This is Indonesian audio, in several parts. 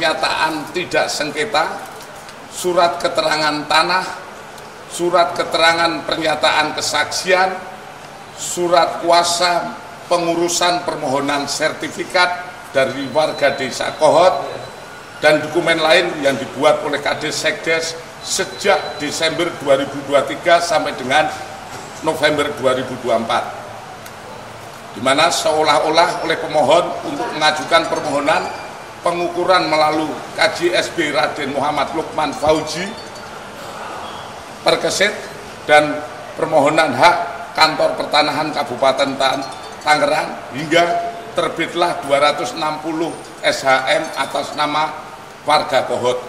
pernyataan tidak sengketa, surat keterangan tanah, surat keterangan pernyataan kesaksian, surat kuasa pengurusan permohonan sertifikat dari warga desa Kohot, dan dokumen lain yang dibuat oleh Kades Sekdes sejak Desember 2023 sampai dengan November 2024. Di mana seolah-olah oleh pemohon untuk mengajukan permohonan pengukuran melalui KJSB Raden Muhammad Lukman Fauji Perkesit dan permohonan hak kantor pertanahan Kabupaten Tangerang hingga terbitlah 260 SHM atas nama warga Kohot.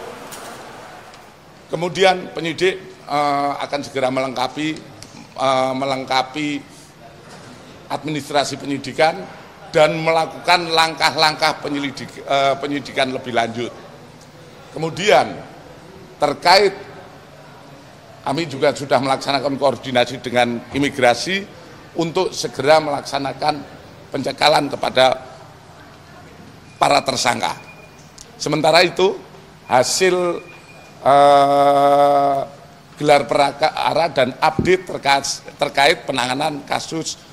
Kemudian penyidik akan segera melengkapi administrasi penyidikan dan melakukan langkah-langkah penyidikan lebih lanjut. Kemudian terkait kami juga sudah melaksanakan koordinasi dengan imigrasi untuk segera melaksanakan pencekalan kepada para tersangka. Sementara itu hasil gelar perkara dan update terkait penanganan kasus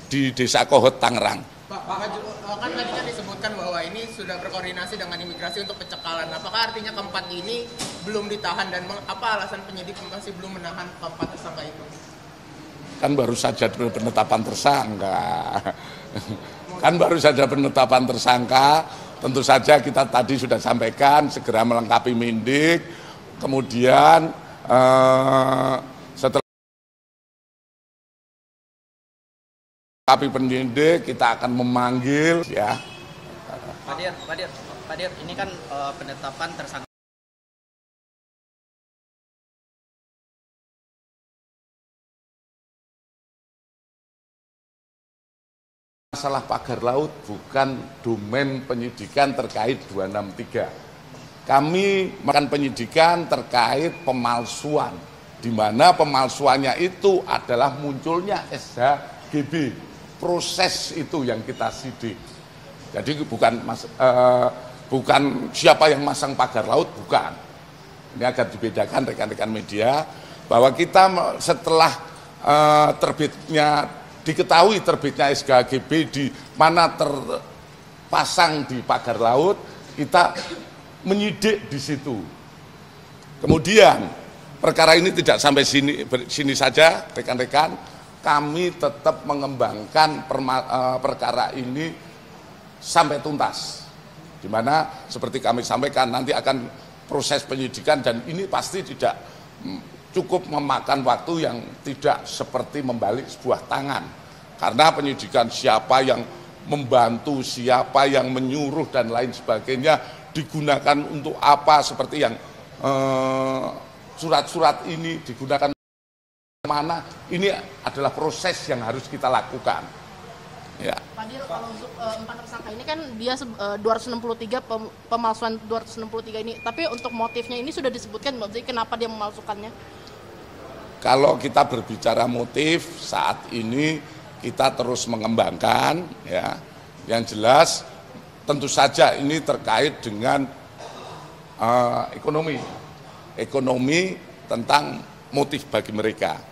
di Desa Kohot, Tangerang. Pak, kan tadi kan disebutkan bahwa ini sudah berkoordinasi dengan imigrasi untuk pencekalan. Apakah artinya keempat ini belum ditahan dan apa alasan penyidik masih belum menahan keempat tersangka itu? Kan baru saja penetapan tersangka. Kan baru saja penetapan tersangka. Tentu saja kita tadi sudah sampaikan segera melengkapi Mindik. Kemudian setelah tapi penyidik kita akan memanggil ya. Pak Dir, ini kan penetapan tersangka. Masalah pagar laut bukan domain penyidikan terkait 263. Kami melakukan penyidikan terkait pemalsuan, di mana pemalsuannya itu adalah munculnya SHGB. Proses itu yang kita sidik. Jadi bukan siapa yang masang pagar laut, bukan. Ini agar dibedakan rekan-rekan media bahwa kita setelah diketahui terbitnya SHGB di mana terpasang di pagar laut, kita menyidik di situ. Kemudian perkara ini tidak sampai sini saja, rekan-rekan. Kami tetap mengembangkan perkara ini sampai tuntas. Di mana seperti kami sampaikan nanti akan proses penyidikan dan ini pasti tidak cukup memakan waktu yang tidak seperti membalik sebuah tangan. Karena penyidikan siapa yang membantu, siapa yang menyuruh dan lain sebagainya digunakan untuk apa, seperti yang surat-surat ini digunakan mana, ini adalah proses yang harus kita lakukan. Ya. Pak Dir, kalau untuk empat tersangka ini kan dia 263 pemalsuan 263 ini, tapi untuk motifnya ini sudah disebutkan, jadi kenapa dia memalsukannya? Kalau kita berbicara motif saat ini kita terus mengembangkan, ya. Yang jelas tentu saja ini terkait dengan ekonomi tentang motif bagi mereka.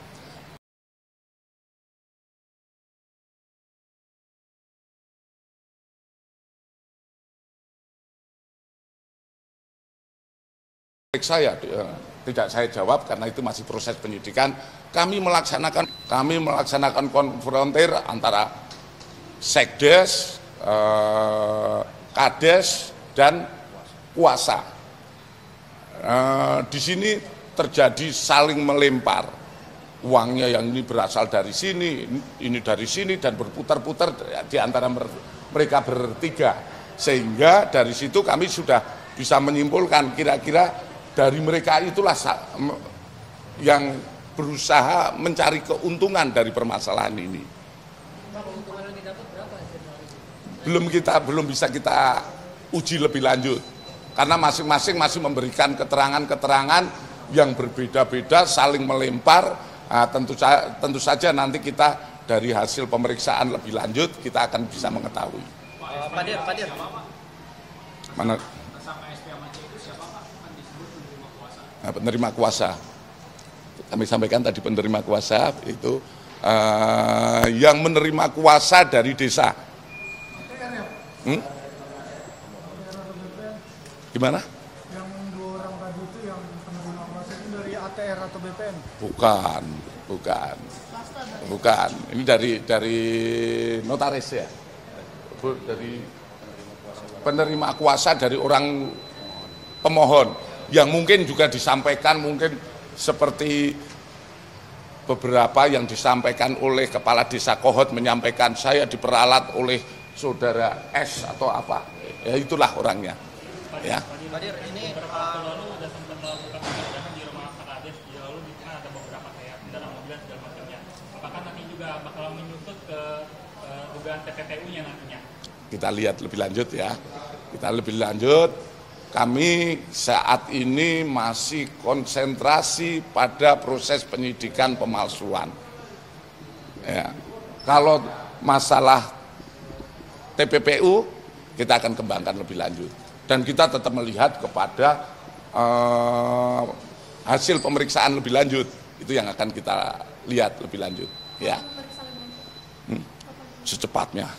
Saya tidak saya jawab karena itu masih proses penyidikan. Kami melaksanakan konfrontir antara Sekdes, Kades dan kuasa. Di sini terjadi saling melempar uangnya, yang ini berasal dari sini, ini dari sini, dan berputar-putar di antara mereka bertiga, sehingga dari situ kami sudah bisa menyimpulkan kira-kira dari mereka itulah yang berusaha mencari keuntungan dari permasalahan ini. Belum bisa kita uji lebih lanjut karena masing-masing masih memberikan keterangan-keterangan yang berbeda-beda, saling melempar. Nah, tentu saja nanti kita dari hasil pemeriksaan lebih lanjut kita akan bisa mengetahui. Pak Dir. Mana? Nah, penerima kuasa. Kami sampaikan tadi penerima kuasa itu yang menerima kuasa dari desa. Gimana? Yang 2 orang tadi itu yang penerima kuasa itu dari ATR atau BPN? Bukan. Ini dari notaris ya. Dari penerima kuasa dari orang pemohon yang mungkin juga disampaikan mungkin seperti beberapa yang disampaikan oleh Kepala Desa Kohot menyampaikan saya diperalat oleh saudara S atau apa. Ya itulah orangnya. Ya. Pak Dir, ini lalu ada sempat melakukan penggeledahan di rumah Pak Kades, lalu di sana ada beberapa kayak kendaraan mobil dan segala macamnya. Apakah nanti juga bakal menyusut ke dugaan TPPU-nya nantinya? Kita lihat lebih lanjut ya. Kita lebih lanjut. Kami saat ini masih konsentrasi pada proses penyidikan pemalsuan. Ya. Kalau masalah TPPU kita akan kembangkan lebih lanjut. Dan kita tetap melihat kepada hasil pemeriksaan lebih lanjut. Itu yang akan kita lihat lebih lanjut. Ya. Secepatnya.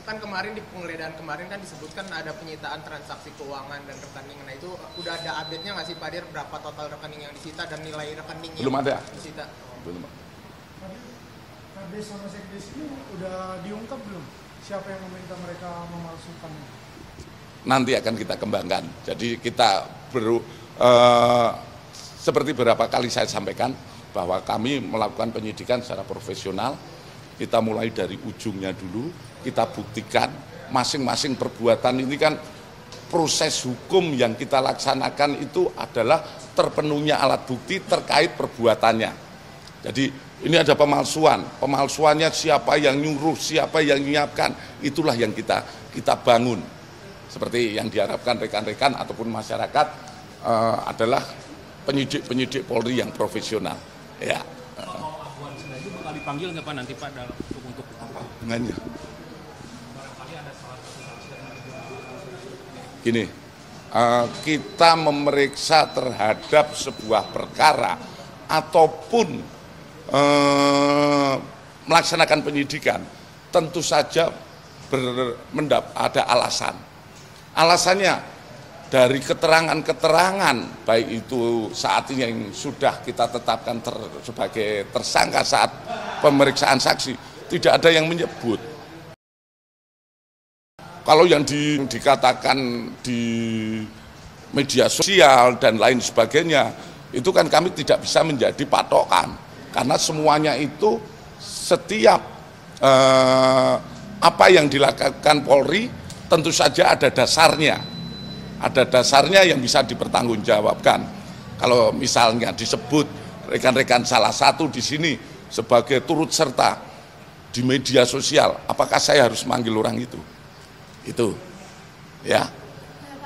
Kan kemarin di penggeledahan kemarin kan disebutkan ada penyitaan transaksi keuangan dan rekening. Nah itu udah ada update-nya nggak sih Pak Dir, berapa total rekening yang disita dan nilai rekening Belum ada. disita? Belum. Kades sama Sekdes ini udah diungkap belum? Siapa yang meminta mereka memalsukan? Nanti akan kita kembangkan. Jadi kita seperti beberapa kali saya sampaikan bahwa kami melakukan penyidikan secara profesional. Kita mulai dari ujungnya dulu, kita buktikan masing-masing perbuatan ini kan proses hukum yang kita laksanakan itu adalah terpenuhnya alat bukti terkait perbuatannya. Jadi ini ada pemalsuannya siapa yang nyuruh, siapa yang menyiapkan, itulah yang kita bangun. Seperti yang diharapkan rekan-rekan ataupun masyarakat adalah penyidik Polri yang profesional. Ya. Itu bakal dipanggil nggak Pak nanti Pak dalam untuk apa? Dengannya. Gini, kita memeriksa terhadap sebuah perkara ataupun melaksanakan penyidikan, tentu saja ada alasan. Alasannya dari keterangan-keterangan baik itu saat ini yang sudah kita tetapkan sebagai tersangka saat pemeriksaan saksi, tidak ada yang menyebut. Kalau yang dikatakan di media sosial dan lain sebagainya, itu kan kami tidak bisa menjadi patokan. Karena semuanya itu setiap apa yang dilakukan Polri tentu saja ada dasarnya. Ada dasarnya yang bisa dipertanggungjawabkan. Kalau misalnya disebut rekan-rekan salah satu di sini sebagai turut serta di media sosial, apakah saya harus manggil orang itu? Itu, ya.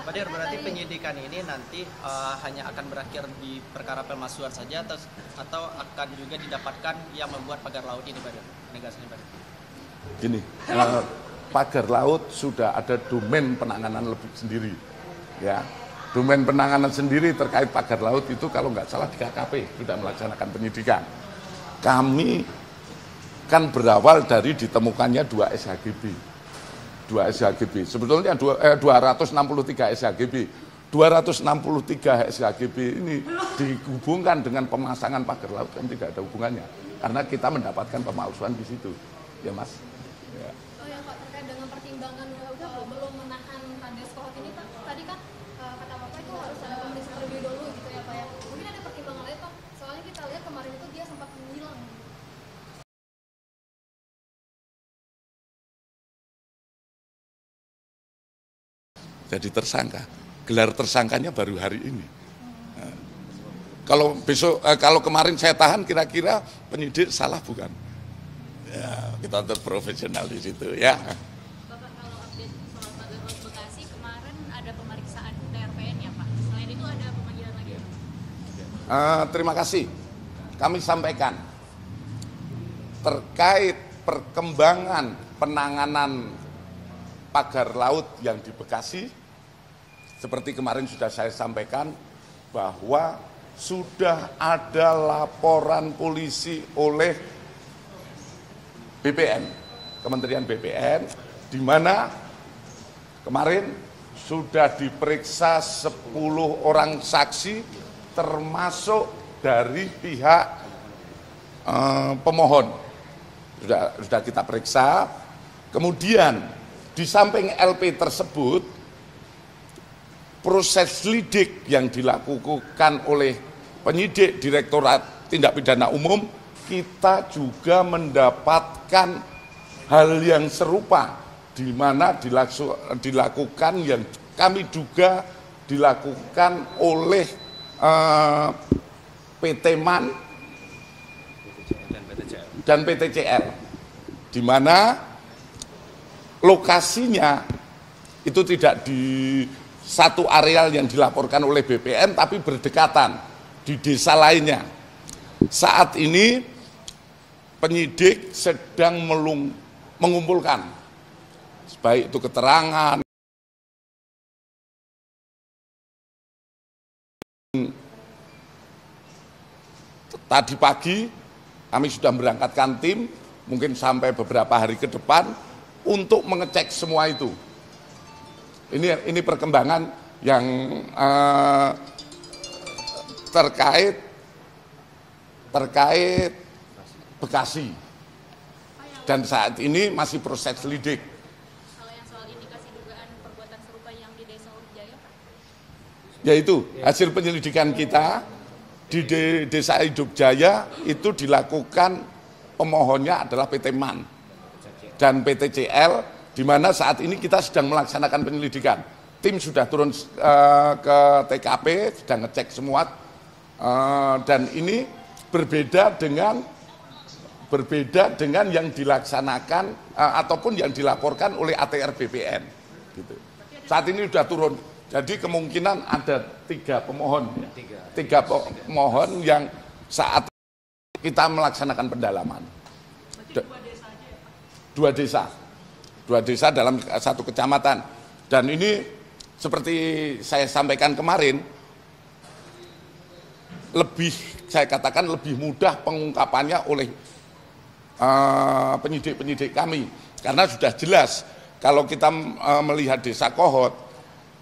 Pak Dir, berarti penyidikan ini nanti hanya akan berakhir di perkara pemalsuan saja atau akan juga didapatkan yang membuat pagar laut ini, Pak Dir? Negasinya, Pak Dir. Gini, pagar laut sudah ada domain penanganan lebih sendiri. Ya, domain penanganan sendiri terkait pagar laut itu kalau nggak salah di KKP sudah melaksanakan penyidikan. Kami kan berawal dari ditemukannya 2 SHGB. 2 SHGB. Sebetulnya 263 SHGB. 263 SHGB ini dihubungkan dengan pemasangan pagar laut kan tidak ada hubungannya. Karena kita mendapatkan pemalsuan di situ. Ya, Mas. Ya. Oh ya Pak, terkait dengan pertimbangan belum menahan Kades Kohot ini Pak, tadi kan kata Bapak itu harus ada pemeriksaan terlebih dahulu gitu ya Pak ya. Mungkin ada pertimbangan lain Pak, soalnya kita lihat kemarin itu dia sempat menghilang. Jadi tersangka, gelar tersangkanya baru hari ini. Nah, kalau besok, kalau kemarin saya tahan, kira-kira penyidik salah bukan? Ya, kita tetap profesional di situ ya. Bapak kalau update soal pagar laut Bekasi kemarin ada pemeriksaan TRPN ya Pak. Selain itu ada pemanggilan lagi ya? Terima kasih. Kami sampaikan terkait perkembangan penanganan pagar laut yang di Bekasi, seperti kemarin sudah saya sampaikan bahwa sudah ada laporan polisi oleh BPN, Kementerian BPN, di mana kemarin sudah diperiksa 10 orang saksi termasuk dari pihak pemohon. Sudah kita periksa. Kemudian di samping LP tersebut, proses lidik yang dilakukan oleh penyidik Direktorat Tindak Pidana Umum, kita juga mendapatkan hal yang serupa, di mana dilakukan yang kami duga dilakukan oleh PT MAN dan PTCL, di mana lokasinya itu tidak di satu areal yang dilaporkan oleh BPN, tapi berdekatan di desa lainnya. Saat ini penyidik sedang mengumpulkan, baik itu keterangan, tadi pagi kami sudah berangkatkan tim, mungkin sampai beberapa hari ke depan, untuk mengecek semua itu. Ini perkembangan yang terkait Bekasi, dan saat ini masih proses lidik. Kalau yang soal indikasi dugaan perbuatan serupa yang di Desa Hurufjaya, Pak? Yaitu hasil penyelidikan kita di Desa Hurufjaya itu dilakukan, pemohonnya adalah PT MAN dan PTCL, di mana saat ini kita sedang melaksanakan penyelidikan. Tim sudah turun ke TKP, sedang ngecek semua, dan ini berbeda dengan yang dilaksanakan ataupun yang dilaporkan oleh ATR BPN. Gitu. Saat ini sudah turun, jadi kemungkinan ada 3 pemohon, 3 pemohon yang saat kita melaksanakan pendalaman. 2 desa dalam 1 kecamatan, dan ini seperti saya sampaikan kemarin, saya katakan lebih mudah pengungkapannya oleh penyidik-penyidik kami, karena sudah jelas kalau kita melihat Desa Kohot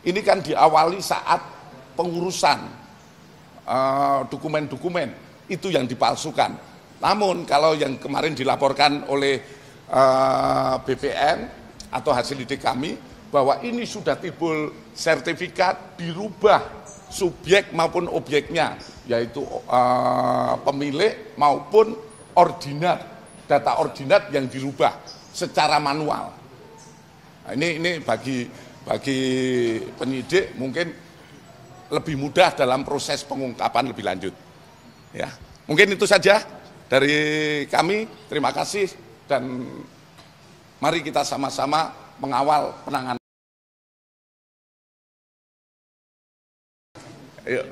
ini kan diawali saat pengurusan dokumen-dokumen itu yang dipalsukan. Namun kalau yang kemarin dilaporkan oleh BPN atau hasil lidik kami, bahwa ini sudah timbul sertifikat, dirubah subjek maupun objeknya, yaitu pemilik maupun ordinat, data ordinat yang dirubah secara manual. Nah, ini bagi penyidik mungkin lebih mudah dalam proses pengungkapan lebih lanjut. Ya, mungkin itu saja dari kami. Terima kasih, dan mari kita sama-sama mengawal penanganan. Ayo.